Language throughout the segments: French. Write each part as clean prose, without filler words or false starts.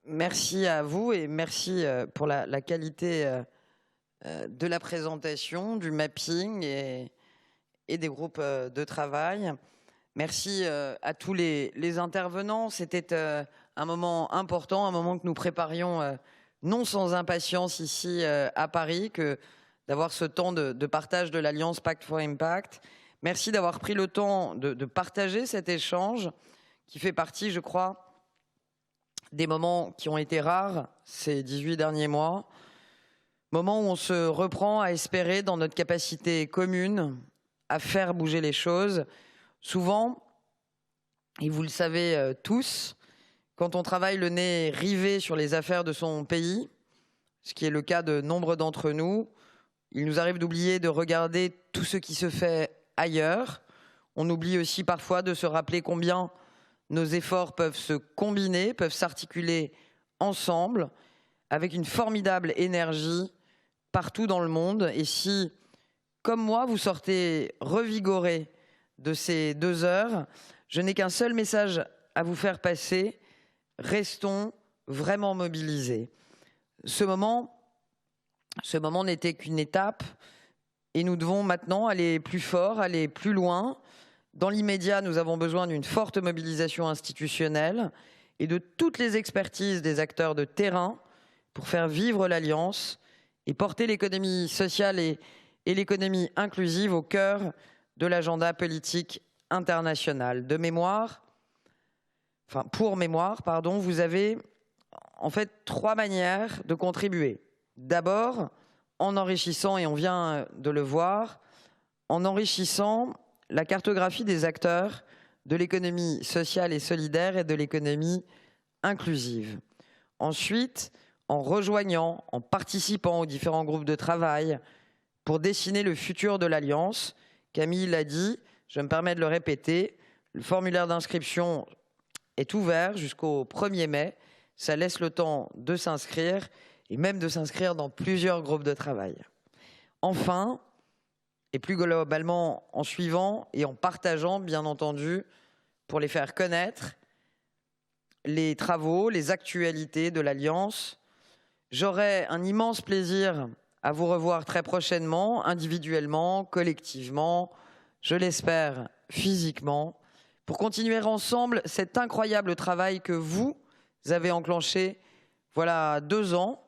Merci à vous et merci pour la qualité de la présentation, du mapping et des groupes de travail. Merci à tous les intervenants. C'était un moment important, un moment que nous préparions non sans impatience ici à Paris, que d'avoir ce temps de partage de l'Alliance Pact for Impact. Merci d'avoir pris le temps de partager cet échange qui fait partie, je crois, des moments qui ont été rares ces 18 derniers mois. Moments où on se reprend à espérer dans notre capacité commune à faire bouger les choses. Souvent, et vous le savez tous, quand on travaille le nez rivé sur les affaires de son pays, ce qui est le cas de nombre d'entre nous, il nous arrive d'oublier de regarder tout ce qui se fait ailleurs. On oublie aussi parfois de se rappeler combien nos efforts peuvent se combiner, peuvent s'articuler ensemble avec une formidable énergie partout dans le monde. Et si, comme moi, vous sortez revigorés de ces 2 heures, je n'ai qu'un seul message à vous faire passer. Restons vraiment mobilisés. Ce moment n'était qu'une étape et nous devons maintenant aller plus fort, aller plus loin. Dans l'immédiat, nous avons besoin d'une forte mobilisation institutionnelle et de toutes les expertises des acteurs de terrain pour faire vivre l'Alliance et porter l'économie sociale et l'économie inclusive au cœur de l'agenda politique international. Pour mémoire, vous avez en fait 3 manières de contribuer. D'abord, en enrichissant, et on vient de le voir, en enrichissant la cartographie des acteurs de l'économie sociale et solidaire et de l'économie inclusive. Ensuite, en rejoignant, en participant aux différents groupes de travail pour dessiner le futur de l'Alliance. Camille l'a dit, je me permets de le répéter, le formulaire d'inscription est ouvert jusqu'au 1er mai. Ça laisse le temps de s'inscrire et même de s'inscrire dans plusieurs groupes de travail. Enfin, et plus globalement en suivant et en partageant, bien entendu, pour les faire connaître, les travaux, les actualités de l'Alliance. J'aurai un immense plaisir à vous revoir très prochainement, individuellement, collectivement, je l'espère physiquement, pour continuer ensemble cet incroyable travail que vous avez enclenché voilà 2 ans.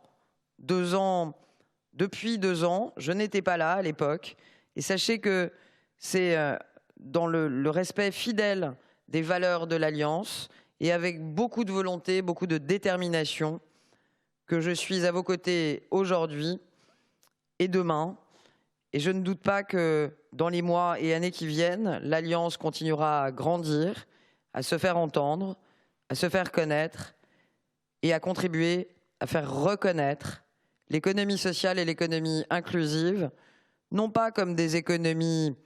Depuis 2 ans, je n'étais pas là à l'époque. Et sachez que c'est dans le respect fidèle des valeurs de l'Alliance et avec beaucoup de volonté, beaucoup de détermination que je suis à vos côtés aujourd'hui et demain. Et je ne doute pas que dans les mois et années qui viennent, l'Alliance continuera à grandir, à se faire entendre, à se faire connaître et à contribuer à faire reconnaître l'économie sociale et l'économie inclusive, non pas comme des économies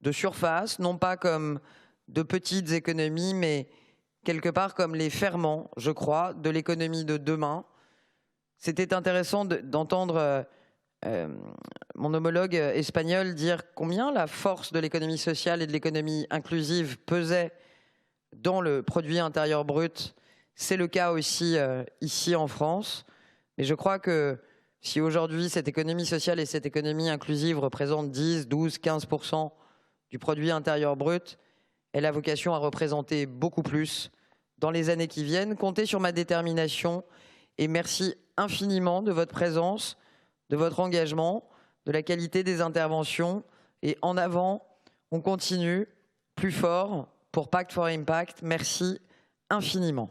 de surface, non pas comme de petites économies, mais quelque part comme les ferments, je crois, de l'économie de demain. C'était intéressant d'entendre mon homologue espagnol dire combien la force de l'économie sociale et de l'économie inclusive pesait dans le produit intérieur brut. C'est le cas aussi ici en France. Mais je crois que si aujourd'hui cette économie sociale et cette économie inclusive représentent 10, 12, 15% du produit intérieur brut, elle a vocation à représenter beaucoup plus dans les années qui viennent. Comptez sur ma détermination et merci infiniment de votre présence, de votre engagement, de la qualité des interventions. Et en avant, on continue plus fort pour Pact for Impact. Merci infiniment.